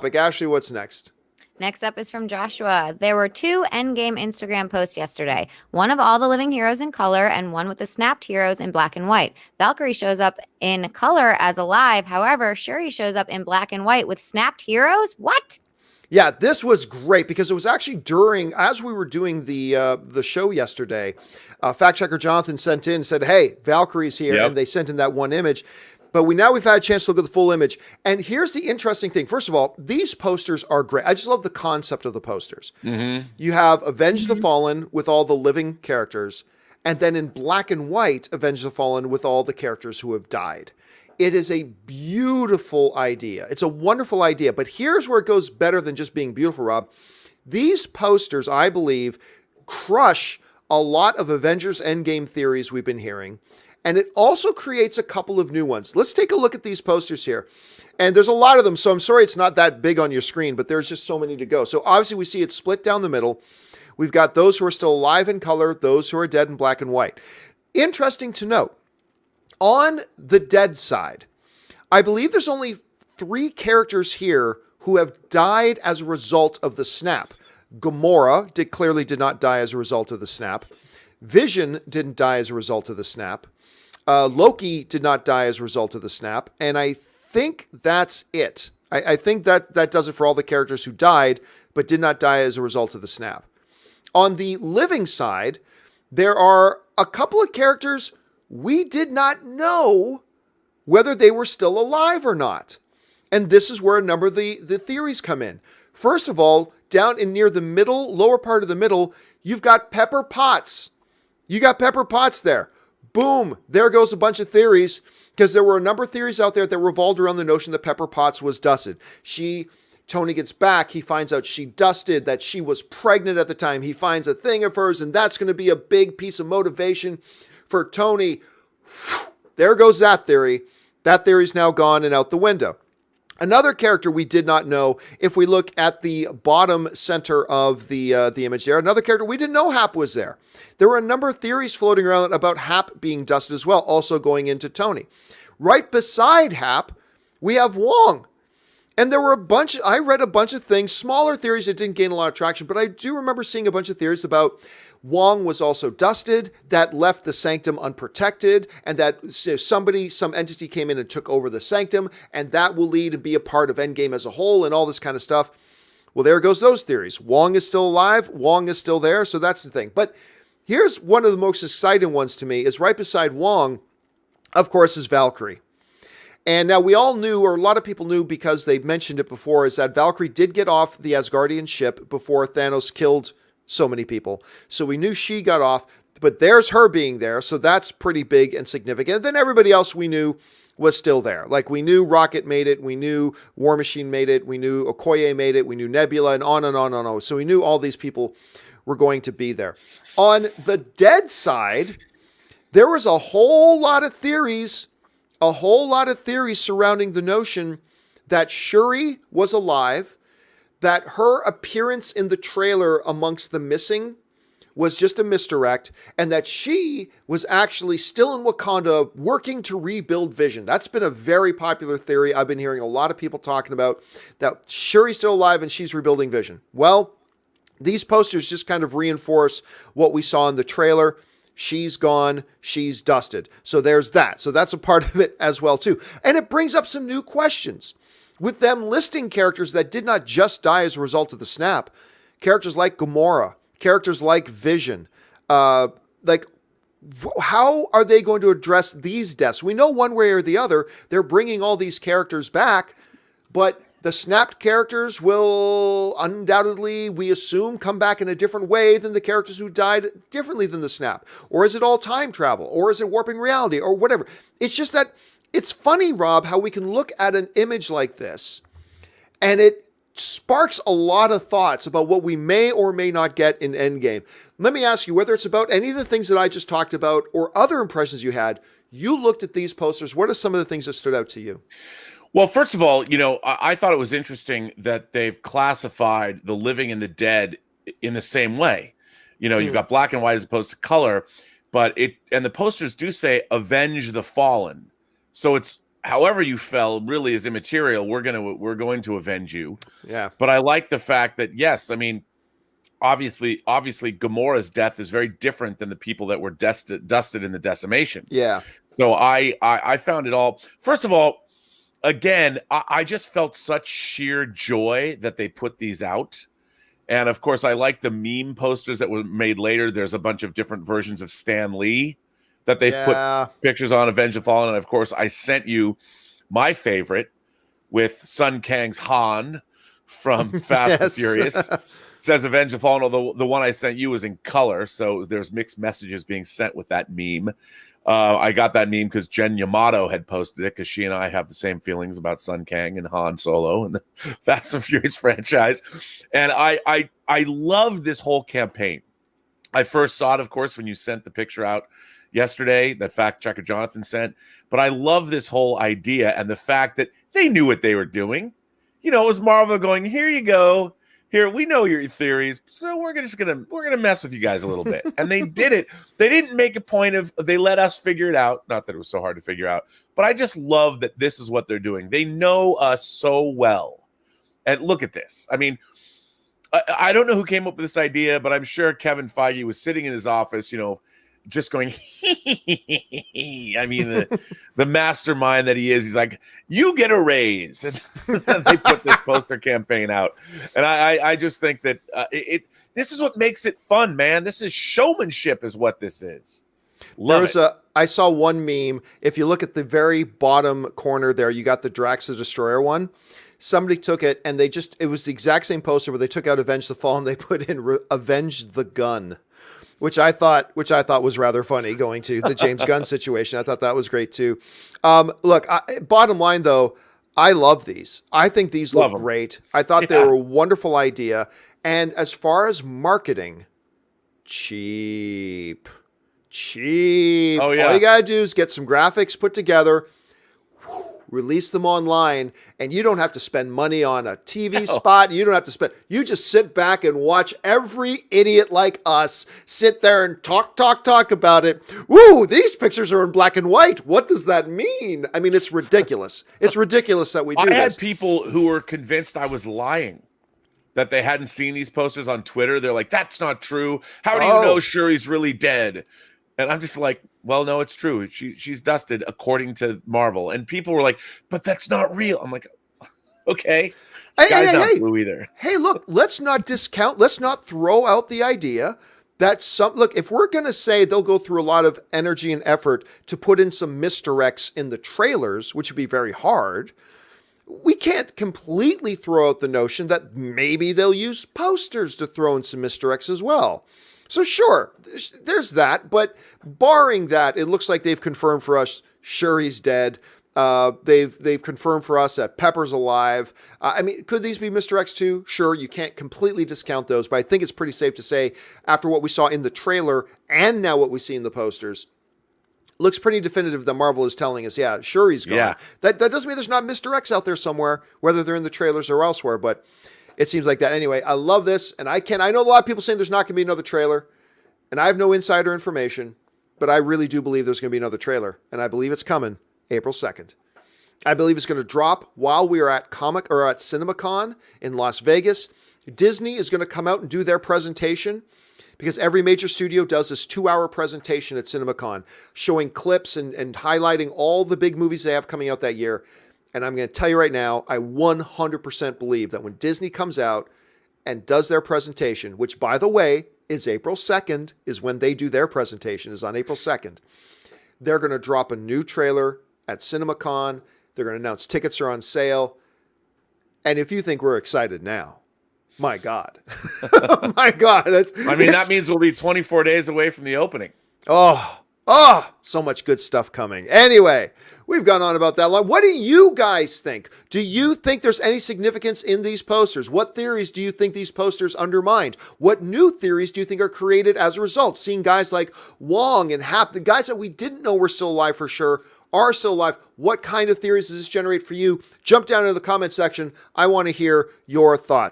Ashley, what's next? Next up is from Joshua. There were 2 Endgame Instagram posts yesterday. One of all the living heroes in color and one with the snapped heroes in black and white. Valkyrie shows up in color as alive. However, Shuri shows up in black and white with snapped heroes. What? Yeah, this was great because it was actually as we were doing the show yesterday. Fact checker Jonathan sent in and said, "Hey, Valkyrie's here," and they sent in that one image. But we've had a chance to look at the full image. And here's the interesting thing. First of all, these posters are great. I just love the concept of the posters. Mm-hmm. You have Avenge the Fallen with all the living characters, and then in black and white, Avenge the Fallen with all the characters who have died. It is a beautiful idea. It's a wonderful idea. But here's where it goes better than just being beautiful, Rob. These posters, I believe, crush a lot of Avengers Endgame theories we've been hearing. And it also creates a couple of new ones. Let's take a look at these posters here. And there's a lot of them, so I'm sorry it's not that big on your screen, but there's just so many to go. So obviously we see it split down the middle. We've got those who are still alive in color, those who are dead in black and white. Interesting to note, on the dead side, I believe there's only 3 characters here who have died as a result of the snap. Gamora clearly did not die as a result of the snap. Vision didn't die as a result of the snap. Loki did not die as a result of the snap. And I think that's it. I think that does it for all the characters who died, but did not die as a result of the snap. On the living side, there are a couple of characters we did not know whether they were still alive or not. And this is where a number of the theories come in. First of all, down in near the middle, lower part of the middle, you've got Pepper Potts. You got Pepper Potts there. Boom, there goes a bunch of theories, because there were a number of theories out there that revolved around the notion that Pepper Potts was dusted. Tony gets back, he finds out she dusted, that she was pregnant at the time. He finds a thing of hers, and that's going to be a big piece of motivation for Tony. There goes that theory. That theory's now gone and out the window. Another character we did not know, if we look at the bottom center of the image there, another character we didn't know Hap was there. There were a number of theories floating around about Hap being dusted as well, also going into Tony. Right beside Hap, we have Wong. And there were I read a bunch of things, smaller theories that didn't gain a lot of traction, but I do remember seeing a bunch of theories about Wong was also dusted, that left the sanctum unprotected, and that some entity came in and took over the sanctum, and that will lead and be a part of Endgame as a whole and all this kind of stuff. Well, there goes those theories. Wong is still alive. Wong is still there. So that's the thing. But here's one of the most exciting ones to me is right beside Wong, of course, is Valkyrie. And now we all knew, or a lot of people knew because they mentioned it before, is that Valkyrie did get off the Asgardian ship before Thanos killed so many people. So we knew she got off, but there's her being there. So that's pretty big and significant. And then everybody else we knew was still there. Like we knew Rocket made it. We knew War Machine made it. We knew Okoye made it. We knew Nebula and on and on and on. So we knew all these people were going to be there. On the dead side, there was a whole lot of theories surrounding the notion that Shuri was alive, that her appearance in the trailer amongst the missing was just a misdirect, and that she was actually still in Wakanda working to rebuild Vision. That's been a very popular theory. I've been hearing a lot of people talking about that Shuri's still alive and she's rebuilding Vision. Well, these posters just kind of reinforce what we saw in the trailer. She's gone, she's dusted. So there's that. So that's a part of it as well, too. And it brings up some new questions. With them listing characters that did not just die as a result of the snap, characters like Gamora, characters like Vision, how are they going to address these deaths? We know one way or the other, they're bringing all these characters back, but the snapped characters will undoubtedly, we assume, come back in a different way than the characters who died differently than the snap. Or is it all time travel? Or is it warping reality? Or whatever. It's just that it's funny, Rob, how we can look at an image like this and it sparks a lot of thoughts about what we may or may not get in Endgame. Let me ask you, whether it's about any of the things that I just talked about or other impressions you had, you looked at these posters. What are some of the things that stood out to you? Well, first of all, I thought it was interesting that they've classified the living and the dead in the same way. You've got black and white as opposed to color, and the posters do say Avenge the Fallen. So it's however you fell really is immaterial. We're going to avenge you. Yeah. But I like the fact that, yes, I mean, obviously Gamora's death is very different than the people that were dusted in the decimation. Yeah. So I found it all. First of all, again, I just felt such sheer joy that they put these out. And of course, I like the meme posters that were made later. There's a bunch of different versions of Stan Lee that they've put pictures on Avenge the Fallen. And of course, I sent you my favorite with Sun Kang's Han from Fast and Furious. It says Avenge the Fallen, although the one I sent you was in color. So there's mixed messages being sent with that meme. I got that meme because Jen Yamato had posted it because she and I have the same feelings about Sun Kang and Han Solo and the Fast and Furious franchise. And I love this whole campaign. I first saw it, of course, when you sent the picture out yesterday that fact checker Jonathan sent. But I love this whole idea and the fact that they knew what they were doing. You know, it was Marvel going, here you go. Here, we know your theories, so we're gonna mess with you guys a little bit. And they did it. They didn't make a point of, they let us figure it out. Not that it was so hard to figure out, but I just love that this is what they're doing. They know us so well. And look at this. I mean, I don't know who came up with this idea, but I'm sure Kevin Feige was sitting in his office, you know, just going, I mean, the mastermind that he is, he's like, you get a raise. And they put this poster campaign out. And I just think that this is what makes it fun, man. This is showmanship is what this is. I saw one meme. If you look at the very bottom corner there, you got the Drax the Destroyer one. Somebody took it and it was the exact same poster, but they took out Avenge the Fallen. They put in Avenge the Gun. Which I thought was rather funny going to the James Gunn situation. I thought that was great too. Look, bottom line though, I love these. I think these look great. I thought they were a wonderful idea. And as far as marketing, cheap. Oh, yeah. All you got to do is get some graphics put together, release them online, and you don't have to spend money on a TV spot. You don't have to you just sit back and watch every idiot like us sit there and talk about it. Woo, these pictures are in black and white. What does that mean? I mean, it's ridiculous. It's ridiculous that we do this. I had people who were convinced I was lying, that they hadn't seen these posters on Twitter. They're like, that's not true. How do you know Shuri's really dead? And I'm just like, well, no, it's true. She's dusted according to Marvel. And people were like, but that's not real. I'm like, okay. Sky's not blue either. Hey, look, let's not discount. Let's not throw out the idea that look, if we're going to say they'll go through a lot of energy and effort to put in some misdirects in the trailers, which would be very hard, we can't completely throw out the notion that maybe they'll use posters to throw in some misdirects as well. So sure, there's that, but barring that, it looks like they've confirmed for us Shuri's dead. They've confirmed for us that Pepper's alive. I mean, could these be Mr. X too? Sure, you can't completely discount those, but I think it's pretty safe to say after what we saw in the trailer and now what we see in the posters, looks pretty definitive that Marvel is telling us, yeah, Shuri's gone. Yeah. That doesn't mean there's not Mr. X out there somewhere, whether they're in the trailers or elsewhere, but it seems like that. Anyway, I love this, and I know a lot of people saying there's not going to be another trailer, and I have no insider information, but I really do believe there's going to be another trailer, and I believe it's coming April 2nd. I believe it's going to drop while we are at CinemaCon in Las Vegas. Disney is going to come out and do their presentation because every major studio does this 2-hour presentation at CinemaCon, showing clips and highlighting all the big movies they have coming out that year. And I'm going to tell you right now, I 100% believe that when Disney comes out and does their presentation, which, by the way, is April 2nd, is when they do their presentation, is on April 2nd, they're going to drop a new trailer at CinemaCon. They're going to announce tickets are on sale. And if you think we're excited now, my God. My God. That means we'll be 24 days away from the opening. So much good stuff coming. Anyway, we've gone on about that long. What do you guys think? Do you think there's any significance in these posters? What theories do you think these posters undermined? What new theories do you think are created as a result? Seeing guys like Wong and Hap, the guys that we didn't know were still alive for sure, are still alive. What kind of theories does this generate for you? Jump down into the comment section. I want to hear your thoughts.